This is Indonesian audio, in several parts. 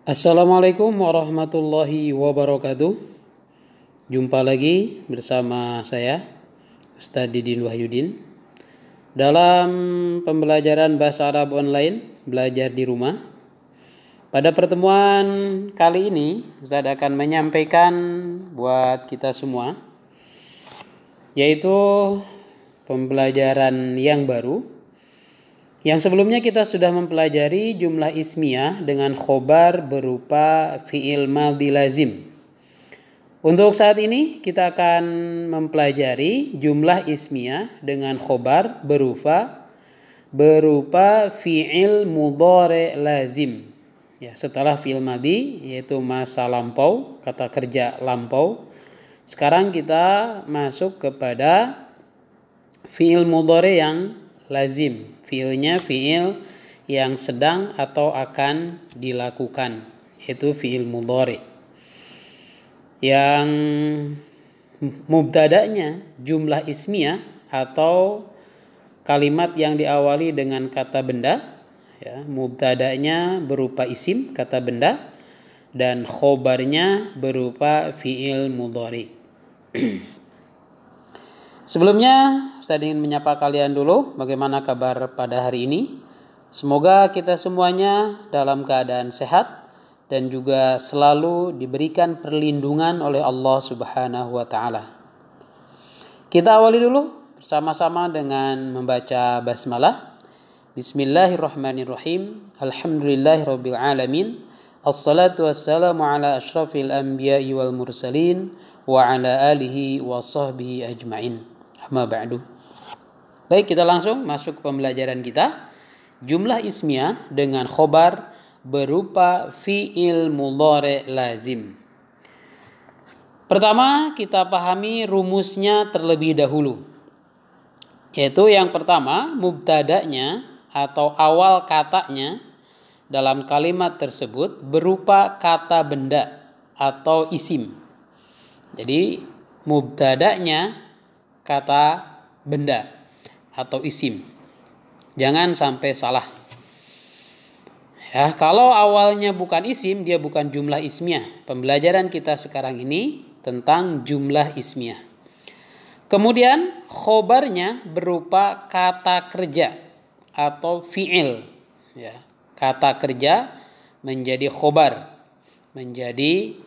Assalamualaikum warahmatullahi wabarakatuh. Jumpa lagi bersama saya Ustadz Didin Wahyudin dalam pembelajaran bahasa Arab online belajar di rumah. Pada pertemuan kali ini Ustadz akan menyampaikan buat kita semua yaitu pembelajaran yang baru. Yang sebelumnya kita sudah mempelajari jumlah ismiyah dengan khobar berupa fi'il madhi lazim. Untuk saat ini kita akan mempelajari jumlah ismiyah dengan khobar berupa fi'il mudhari lazim. Ya, setelah fi'il madhi yaitu masa lampau, kata kerja lampau. Sekarang kita masuk kepada fi'il mudhari yang lazim. Fi'ilnya fi'il yang sedang atau akan dilakukan, yaitu fi'il mudhari. Yang mubtada'nya jumlah ismiyah atau kalimat yang diawali dengan kata benda, ya, mubtada'nya berupa isim kata benda dan khobarnya berupa fi'il mudhari. Sebelumnya, saya ingin menyapa kalian dulu. Bagaimana kabar pada hari ini? Semoga kita semuanya dalam keadaan sehat dan juga selalu diberikan perlindungan oleh Allah Subhanahu wa Ta'ala. Kita awali dulu bersama-sama dengan membaca basmalah. Bismillahirrahmanirrahim. Alhamdulillahirabbil alamin. Assalatu wassalamu ala asyrafil anbiya'i wal mursalin wa ala alihi wa sahbihi ajma'in. Amma ba'du. Baik, kita langsung masuk ke pembelajaran kita. Jumlah ismiyah dengan khobar berupa fi'il mudhari lazim. Pertama, kita pahami rumusnya terlebih dahulu. Yaitu yang pertama, mubtada'nya atau awal katanya dalam kalimat tersebut berupa kata benda atau isim. Jadi, mubtada'nya kata benda atau isim. Jangan sampai salah. Ya, kalau awalnya bukan isim, dia bukan jumlah ismiyah. Pembelajaran kita sekarang ini tentang jumlah ismiyah. Kemudian khobarnya berupa kata kerja atau fi'il. Ya, kata kerja menjadi khobar, menjadi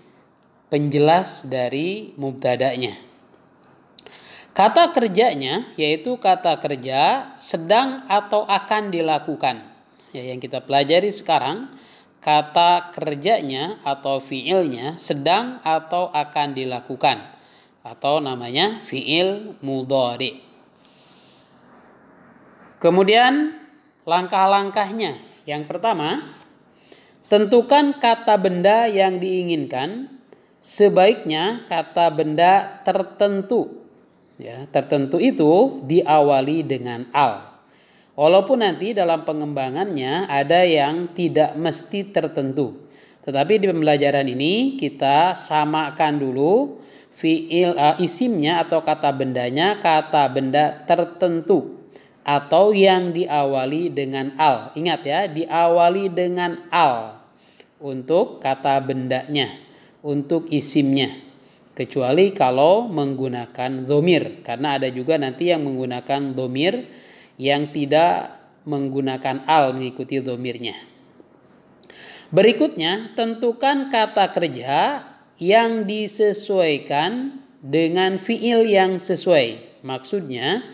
penjelas dari mubtada'nya. Kata kerjanya yaitu kata kerja sedang atau akan dilakukan. Ya, yang kita pelajari sekarang, kata kerjanya atau fiilnya sedang atau akan dilakukan. Atau namanya fiil mudhari. Kemudian langkah-langkahnya. Yang pertama, tentukan kata benda yang diinginkan. Sebaiknya kata benda tertentu. Ya, tertentu itu diawali dengan al. Walaupun nanti dalam pengembangannya ada yang tidak mesti tertentu. Tetapi di pembelajaran ini kita samakan dulu fiil isimnya atau kata bendanya, kata benda tertentu atau yang diawali dengan al. Ingat ya, diawali dengan al untuk kata bendanya, untuk isimnya. Kecuali kalau menggunakan dhamir, karena ada juga nanti yang menggunakan dhamir yang tidak menggunakan al mengikuti dhamirnya. Berikutnya, tentukan kata kerja yang disesuaikan dengan fiil yang sesuai. Maksudnya,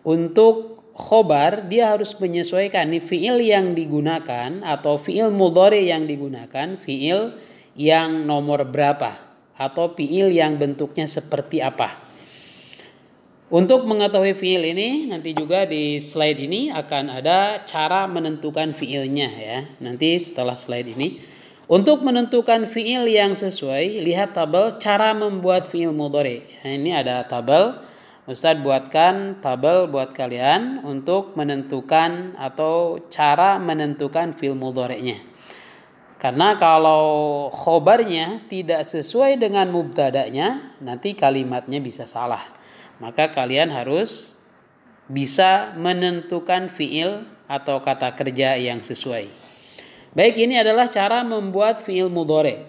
untuk khobar dia harus menyesuaikan nih fiil yang digunakan atau fiil mudhari yang digunakan, fiil yang nomor berapa atau fiil yang bentuknya seperti apa. Untuk mengetahui fiil ini, nanti juga di slide ini akan ada cara menentukan fiilnya ya. Nanti setelah slide ini. Untuk menentukan fiil yang sesuai, lihat tabel cara membuat fiil mudhari. Nah, ini ada tabel. Ustadz buatkan tabel buat kalian untuk menentukan atau cara menentukan fiil mudhari'nya. Karena kalau khobarnya tidak sesuai dengan mubtada'nya, nanti kalimatnya bisa salah. Maka kalian harus bisa menentukan fiil atau kata kerja yang sesuai. Baik, ini adalah cara membuat fi'il mudhari.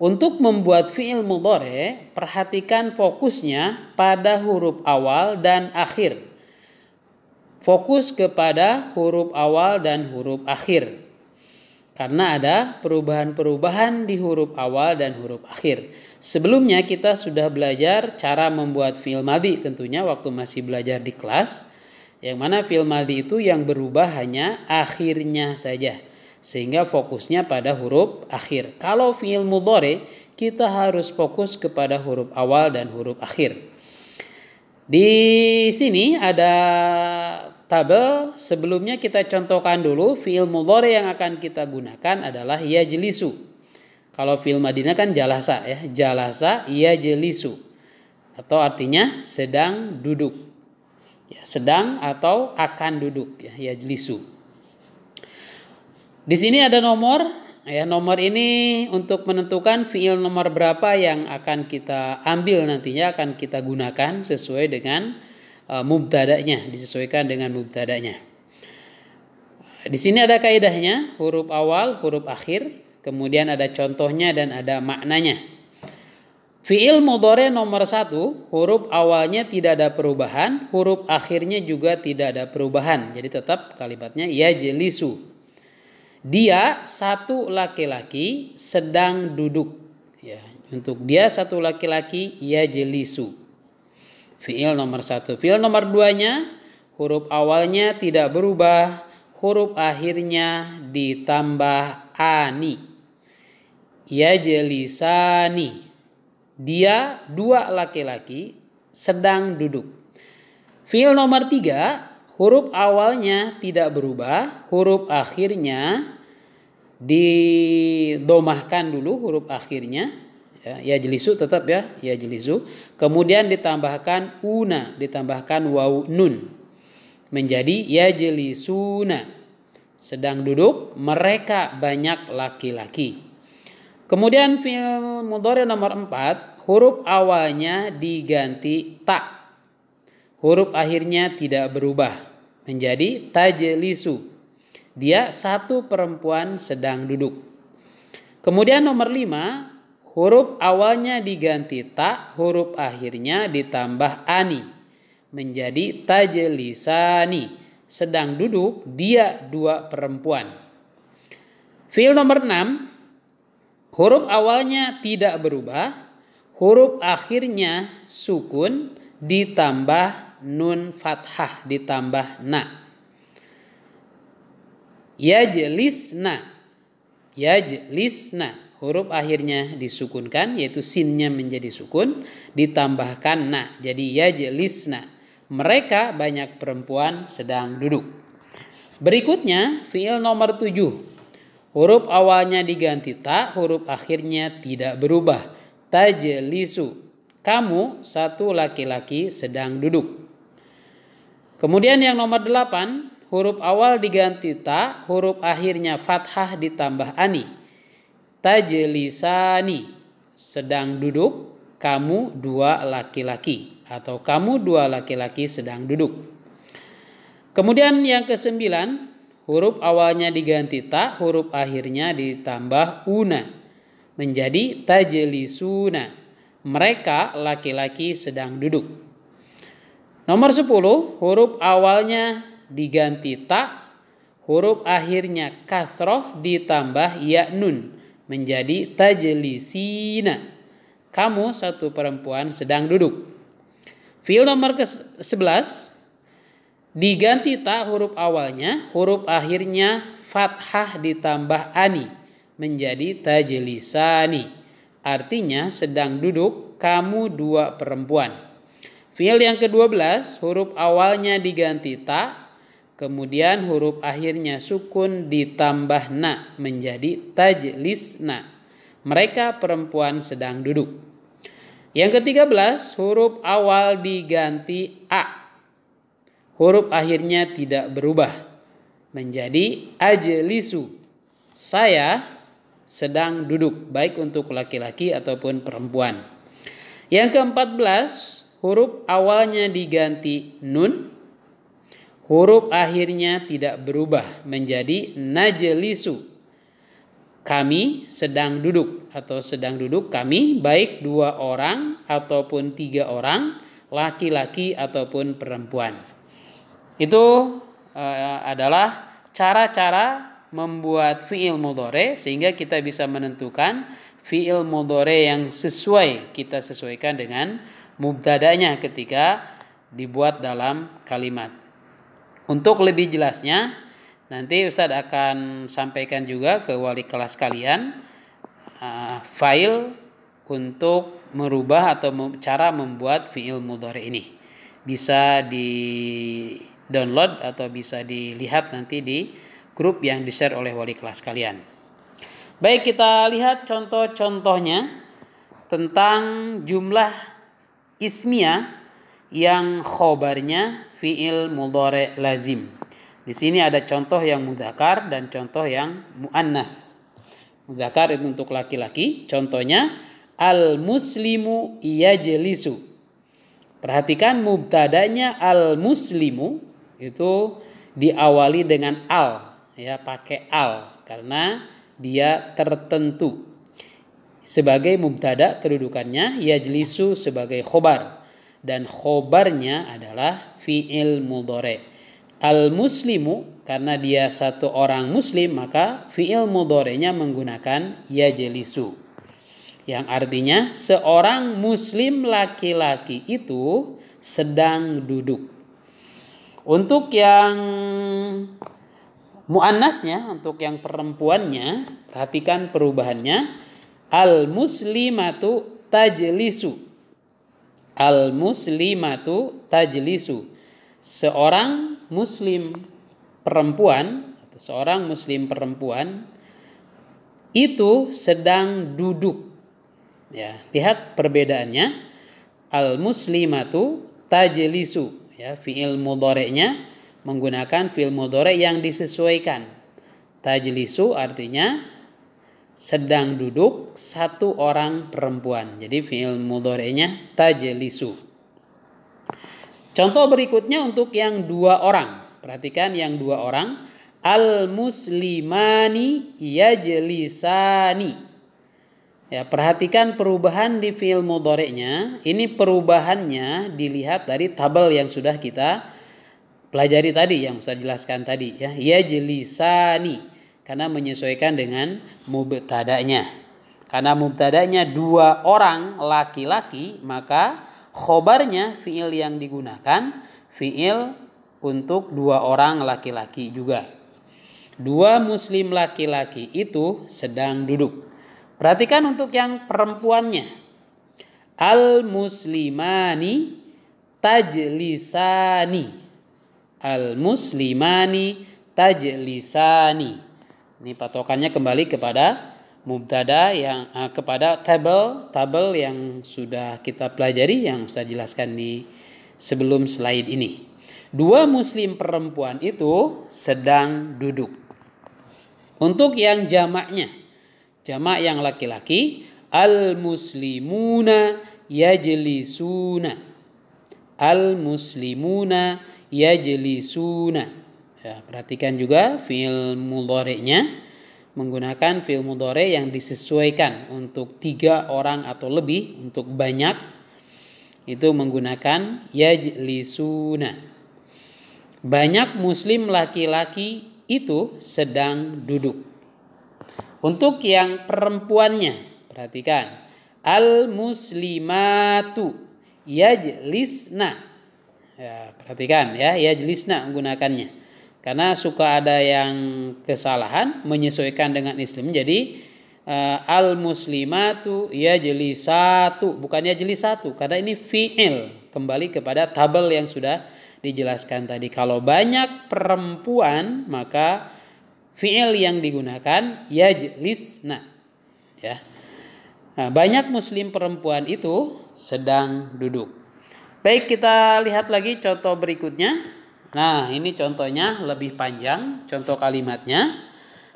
Untuk membuat fi'il mudhari, perhatikan fokusnya pada huruf awal dan akhir. Fokus kepada huruf awal dan huruf akhir. Karena ada perubahan-perubahan di huruf awal dan huruf akhir. Sebelumnya kita sudah belajar cara membuat fi'il madhi tentunya waktu masih belajar di kelas. Yang mana fi'il madhi itu yang berubah hanya akhirnya saja. Sehingga fokusnya pada huruf akhir. Kalau fi'il mudhari kita harus fokus kepada huruf awal dan huruf akhir. Di sini ada tabel. Sebelumnya kita contohkan dulu fi'il mudhari yang akan kita gunakan adalah yajlisu. Kalau fi'il madhinya kan jalasa ya, jalasa yajlisu. Atau artinya sedang duduk. Ya, sedang atau akan duduk ya, yajlisu. Di sini ada nomor. Ya, nomor ini untuk menentukan fiil nomor berapa yang akan kita ambil nantinya, akan kita gunakan sesuai dengan mubtada'nya, disesuaikan dengan mubtada'nya. Di sini ada kaidahnya, huruf awal, huruf akhir, kemudian ada contohnya dan ada maknanya. Fiil mudhari nomor 1, huruf awalnya tidak ada perubahan, huruf akhirnya juga tidak ada perubahan. Jadi tetap kalimatnya yajlisu. Dia satu laki-laki sedang duduk. Ya, untuk dia satu laki-laki yajlisu. Fi'il nomor 1. Fi'il nomor 2-nya huruf awalnya tidak berubah, huruf akhirnya ditambah ani. Yajlisani. Dia dua laki-laki sedang duduk. Fi'il nomor 3, huruf awalnya tidak berubah, huruf akhirnya didomahkan dulu huruf akhirnya. Ya, yajlisu tetap ya, yajlisu. Kemudian ditambahkan una, ditambahkan waw nun. Menjadi yajlisuna. Sedang duduk, mereka banyak laki-laki. Kemudian fi'il mudhari nomor 4, huruf awalnya diganti ta. Huruf akhirnya tidak berubah. Menjadi tajlisu. Dia satu perempuan sedang duduk. Kemudian nomor 5, huruf awalnya diganti ta, huruf akhirnya ditambah ani. Menjadi tajlisani. Sedang duduk, dia dua perempuan. Fi'il nomor 6, huruf awalnya tidak berubah, huruf akhirnya sukun ditambah nun fathah, ditambah na. Yajlisna. Yajlisna. Huruf akhirnya disukunkan, yaitu sinnya menjadi sukun, ditambahkan na. Jadi yajlisna. Mereka banyak perempuan sedang duduk. Berikutnya fi'il nomor 7. Huruf awalnya diganti ta, huruf akhirnya tidak berubah. Tajlisu. Kamu satu laki-laki sedang duduk. Kemudian yang nomor 8. Huruf awal diganti ta, huruf akhirnya fathah ditambah ani. Tajlisani. Sedang duduk, kamu dua laki-laki. Atau kamu dua laki-laki sedang duduk. Kemudian yang ke-9, huruf awalnya diganti ta, huruf akhirnya ditambah una. Menjadi tajlisuna. Mereka laki-laki sedang duduk. Nomor 10, huruf awalnya diganti ta, huruf akhirnya kasroh ditambah ya nun. Menjadi tajlisina. Kamu satu perempuan sedang duduk. Fi'il nomor ke-11, diganti ta huruf awalnya, huruf akhirnya fathah ditambah ani. Menjadi tajlisani. Artinya sedang duduk kamu dua perempuan. Fi'il yang ke-12, huruf awalnya diganti ta, kemudian huruf akhirnya sukun ditambah na. Menjadi tajlisna. Mereka perempuan sedang duduk. Yang ke-13, huruf awal diganti a. Huruf akhirnya tidak berubah. Menjadi ajlisu. Saya sedang duduk. Baik untuk laki-laki ataupun perempuan. Yang ke-14, huruf awalnya diganti nun. Huruf akhirnya tidak berubah. Menjadi najlisu. kami sedang duduk atau sedang duduk kami, baik 2 orang ataupun 3 orang, laki-laki ataupun perempuan. Itu adalah cara-cara membuat fi'il mudhari sehingga kita bisa menentukan fi'il mudhari yang sesuai, kita sesuaikan dengan mubtada'nya ketika dibuat dalam kalimat. Untuk lebih jelasnya nanti Ustadz akan sampaikan juga ke wali kelas kalian file untuk merubah atau cara membuat fi'il mudhari ini. Bisa di download atau bisa dilihat nanti di grup yang di-share oleh wali kelas kalian. Baik, kita lihat contoh-contohnya tentang jumlah ismiyah yang khobarnya fi'il mudhari lazim. Di sini ada contoh yang mudzakkar dan contoh yang muannas. Mudzakkar itu untuk laki-laki. Contohnya al-muslimu yajlisu. Perhatikan mubtadanya al-muslimu itu diawali dengan al, ya, pakai al karena dia tertentu. Sebagai mubtada kedudukannya, yajlisu sebagai khobar dan khobarnya adalah fi'il mudhari. Al-muslimu karena dia satu orang muslim maka fi'il mudhari'nya menggunakan yajlisu. Yang artinya seorang muslim laki-laki itu sedang duduk. Untuk yang muannasnya, untuk yang perempuannya, perhatikan perubahannya. Al-muslimatu tajlisu. Al-muslimatu tajlisu. Seorang muslim perempuan atau seorang muslim perempuan itu sedang duduk. Ya, lihat perbedaannya. Al-muslimatu tajlisu, ya, fi'il mudhari'nya menggunakan fi'il mudhari' yang disesuaikan. Tajlisu artinya sedang duduk satu orang perempuan. Jadi fi'il mudhari'nya tajlisu. Contoh berikutnya untuk yang 2 orang. Perhatikan yang 2 orang. Al-muslimani yajlisani. Ya, perhatikan perubahan di fi'il mudhari'nya. Ini perubahannya dilihat dari tabel yang sudah kita pelajari tadi, yang saya jelaskan tadi, ya. Yajlisani karena menyesuaikan dengan mubtada'nya. Karena mubtada'nya 2 orang laki-laki, maka khobarnya fi'il yang digunakan fi'il untuk 2 orang laki-laki juga. 2 muslim laki-laki itu sedang duduk. Perhatikan untuk yang perempuannya. Al-muslimani tajlisani. Al-muslimani tajlisani. Ini patokannya kembali kepada mubtada yang kepada tabel yang sudah kita pelajari, yang saya jelaskan di sebelum slide ini. 2 muslim perempuan itu sedang duduk. Untuk yang jamaknya, jamak yang laki-laki, al-muslimuna yajlisuna. Al-muslimuna yajlisuna. Ya, perhatikan juga fi'il mudhari'nya menggunakan fi'il mudhari' yang disesuaikan. Untuk 3 orang atau lebih, untuk banyak itu menggunakan yajlisuna. Banyak muslim laki-laki itu sedang duduk. Untuk yang perempuannya, perhatikan. Al-muslimatu yajlisna. Ya, perhatikan ya, yajlisna menggunakannya. Karena suka ada yang kesalahan menyesuaikan dengan Islam. Jadi al-muslimatu yajlisatu, bukan yajlisatu, karena ini fi'il, kembali kepada tabel yang sudah dijelaskan tadi. Kalau banyak perempuan maka fi'il yang digunakan yajlisna, ya. Nah, banyak muslim perempuan itu sedang duduk. Baik, kita lihat lagi contoh berikutnya. Nah, ini contohnya lebih panjang, contoh kalimatnya.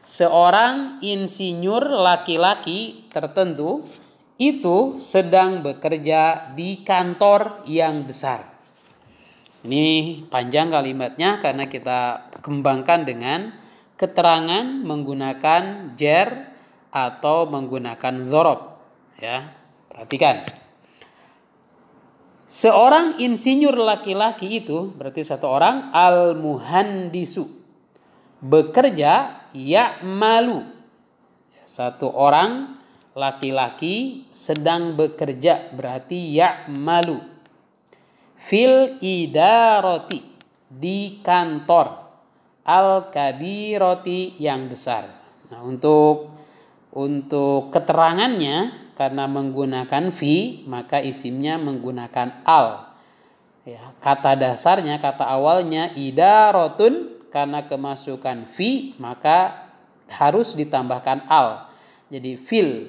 Seorang insinyur laki-laki tertentu itu sedang bekerja di kantor yang besar. Ini panjang kalimatnya karena kita kembangkan dengan keterangan menggunakan jar atau menggunakan dzarab. Ya, perhatikan. Seorang insinyur laki-laki itu berarti satu orang, al-muhandisu, bekerja, ya'malu. Satu orang laki-laki sedang bekerja berarti ya'malu. Fil idarati, di kantor, al-kabirati, yang besar. Nah, untuk keterangannya, karena menggunakan fi, maka isimnya menggunakan al. Ya, kata dasarnya, kata awalnya idaratun, karena kemasukan fi maka harus ditambahkan al. Jadi fil.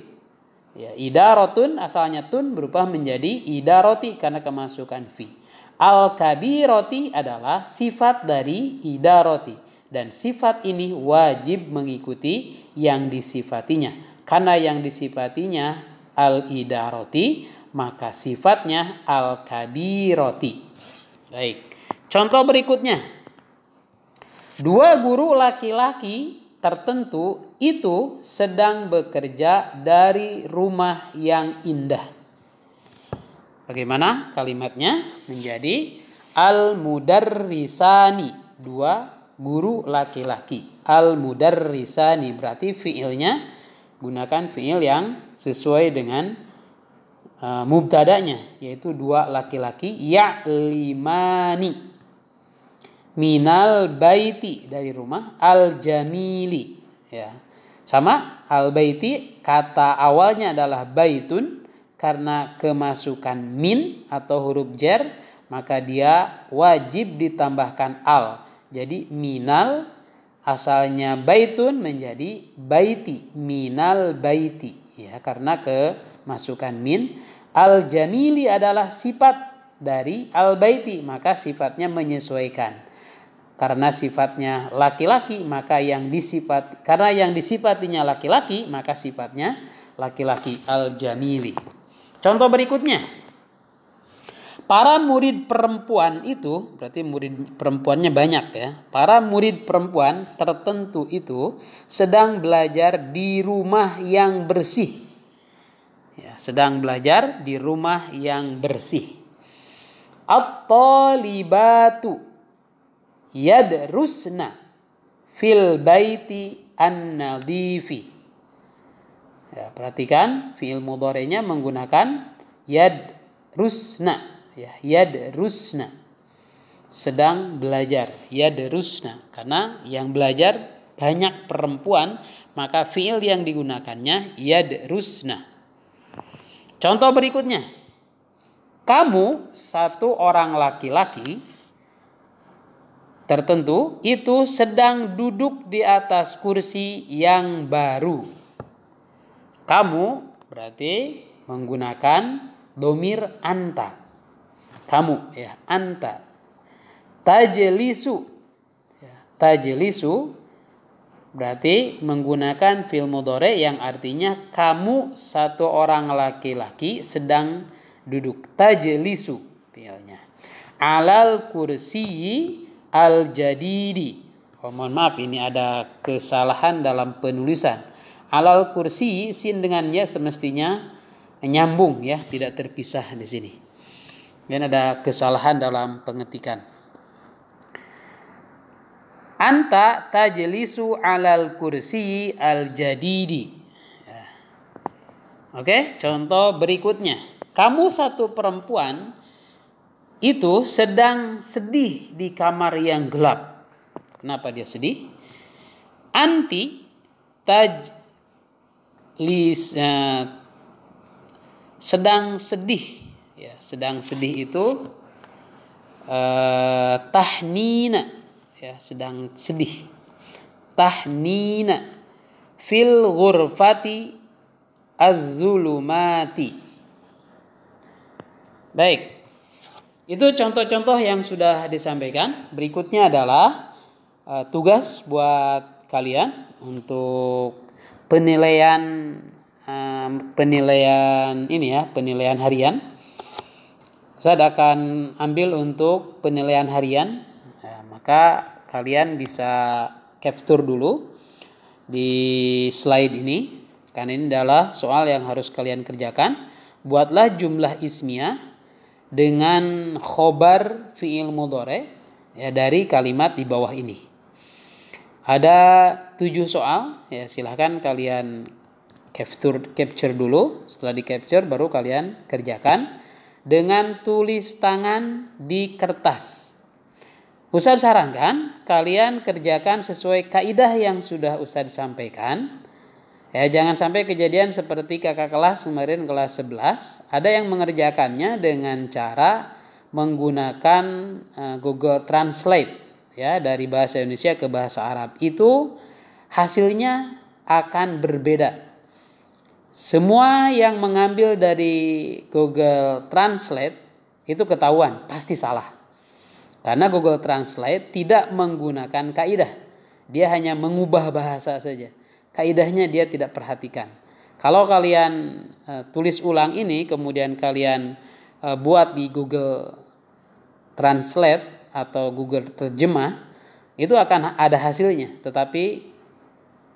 Ya, idaratun asalnya tun berubah menjadi idarati karena kemasukan fi. Al-kabirati adalah sifat dari idarati, dan sifat ini wajib mengikuti yang disifatinya. Karena yang disifatinya al-idarati, maka sifatnya al-kabirati. Baik. Contoh berikutnya. Dua guru laki-laki tertentu itu sedang bekerja dari rumah yang indah. Bagaimana kalimatnya? Menjadi al-mudarrisani, dua guru laki-laki. Al-mudarrisani berarti fiilnya gunakan fiil yang sesuai dengan mubtadanya, yaitu dua laki-laki, ya'limani minal baiti, dari rumah, al jamili. Ya, sama, al baiti kata awalnya adalah baitun, karena kemasukan min atau huruf jar maka dia wajib ditambahkan al. Jadi minal asalnya baitun menjadi baiti, minal baiti, ya, karena kemasukan min. Al jamili adalah sifat dari al baiti, maka sifatnya menyesuaikan. Karena sifatnya laki-laki, maka karena yang disifatinya laki-laki, maka sifatnya laki-laki, al jamili. Contoh berikutnya. Para murid perempuan itu, berarti murid perempuannya banyak ya. Para murid perempuan tertentu itu sedang belajar di rumah yang bersih. Ya, sedang belajar di rumah yang bersih. At-talibatu yadrusna fil baiti an-nadifi. Ya, perhatikan fiil mudhari'nya menggunakan yadrusna. Ya, yadrusna, sedang belajar, yadrusna, karena yang belajar banyak perempuan, maka fiil yang digunakannya yadrusna. Contoh berikutnya. Kamu satu orang laki-laki tertentu itu sedang duduk di atas kursi yang baru. Kamu berarti menggunakan dhamir anta. Kamu, ya, anta. Tajlisu, ya, tajlisu berarti menggunakan fi'il mudhari yang artinya kamu satu orang laki-laki sedang duduk. Tajlisu fi'ilnya. Alal kursi al jadidi. Oh, mohon maaf, ini ada kesalahan dalam penulisan. Alal kursi, sin dengan ya semestinya nyambung, ya, tidak terpisah di sini. Dan ada kesalahan dalam pengetikan. Anta tajlisu alal kursi al jadidi. Ya. Oke, contoh berikutnya. Kamu satu perempuan itu sedang sedih di kamar yang gelap. Kenapa dia sedih? Anti tajlis, sedang sedih. Ya, sedang sedih itu tahnina, ya, sedang sedih. Tahnina fil ghurfati az-zulumati. Baik. Itu contoh-contoh yang sudah disampaikan. Berikutnya adalah tugas buat kalian untuk penilaian ini ya, penilaian harian. Saya akan ambil untuk penilaian harian. Nah, maka kalian bisa capture dulu di slide ini. Karena ini adalah soal yang harus kalian kerjakan. Buatlah jumlah ismiyah dengan khobar fi'il mudhari ya dari kalimat di bawah ini. Ada 7 soal ya, silahkan kalian capture dulu. Setelah di capture baru kalian kerjakan dengan tulis tangan di kertas. Ustadz sarankan kalian kerjakan sesuai kaidah yang sudah Ustadz sampaikan. Ya, jangan sampai kejadian seperti kakak kelas kemarin kelas 11. Ada yang mengerjakannya dengan cara menggunakan Google Translate ya, dari bahasa Indonesia ke bahasa Arab. Itu hasilnya akan berbeda. Semua yang mengambil dari Google Translate itu ketahuan pasti salah. Karena Google Translate tidak menggunakan kaidah. Dia hanya mengubah bahasa saja. Kaidahnya dia tidak perhatikan. Kalau kalian tulis ulang ini kemudian kalian buat di Google Translate atau Google Terjemah, itu akan ada hasilnya. Tetapi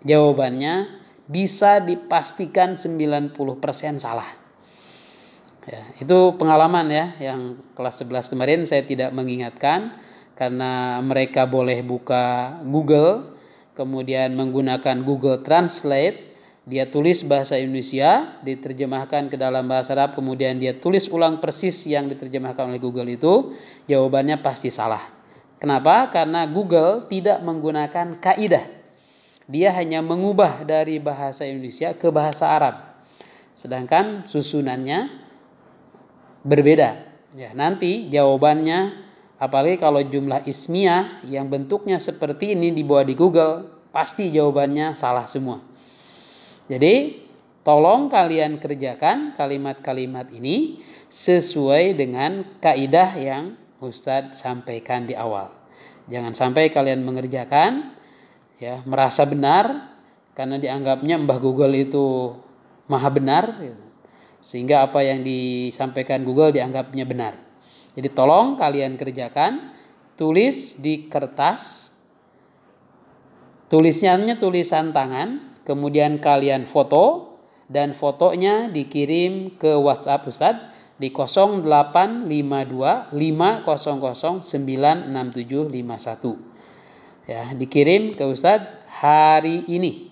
jawabannya bisa dipastikan 90% salah. Ya, itu pengalaman ya, yang kelas 11 kemarin saya tidak mengingatkan karena mereka boleh buka Google, kemudian menggunakan Google Translate, dia tulis bahasa Indonesia, diterjemahkan ke dalam bahasa Arab, kemudian dia tulis ulang persis yang diterjemahkan oleh Google itu, jawabannya pasti salah. Kenapa? Karena Google tidak menggunakan kaidah. Dia hanya mengubah dari bahasa Indonesia ke bahasa Arab. Sedangkan susunannya berbeda. Ya, nanti jawabannya, apalagi kalau jumlah ismiyah yang bentuknya seperti ini dibawa di Google, pasti jawabannya salah semua. Jadi tolong kalian kerjakan kalimat-kalimat ini sesuai dengan kaidah yang Ustadz sampaikan di awal. Jangan sampai kalian mengerjakan ya merasa benar karena dianggapnya Mbah Google itu maha benar gitu. Sehingga apa yang disampaikan Google dianggapnya benar. Jadi tolong kalian kerjakan, tulis di kertas, tulisannya tulisan tangan, kemudian kalian foto, dan fotonya dikirim ke WhatsApp Ustadz di 0852 500 96751. Ya, dikirim ke Ustadz hari ini.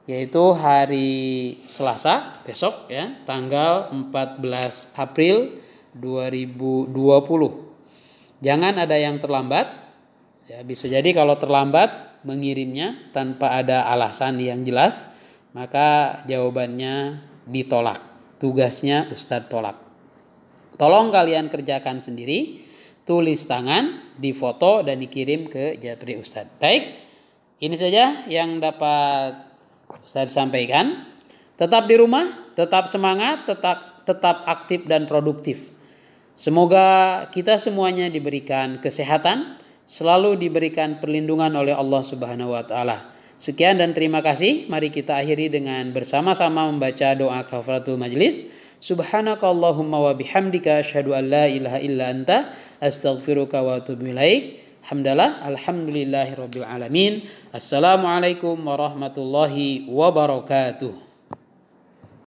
Yaitu hari Selasa besok ya, tanggal 14 April 2020. Jangan ada yang terlambat. Ya, bisa jadi kalau terlambat mengirimnya tanpa ada alasan yang jelas, maka jawabannya ditolak. Tugasnya Ustadz tolak. Tolong kalian kerjakan sendiri, tulis tangan, difoto dan dikirim ke Japri Ustadz. Baik, ini saja yang dapat saya sampaikan. Tetap di rumah, tetap semangat, tetap aktif dan produktif. Semoga kita semuanya diberikan kesehatan, selalu diberikan perlindungan oleh Allah Subhanahu wa taala. Sekian dan terima kasih. Mari kita akhiri dengan bersama-sama membaca doa kafaratul majlis. Subhanakallahumma wa bihamdika asyhadu an la ilaha illa anta astaghfiruka wa atubu ilaik. Alhamdulillahirabbil alamin. Assalamualaikum warahmatullahi wabarakatuh.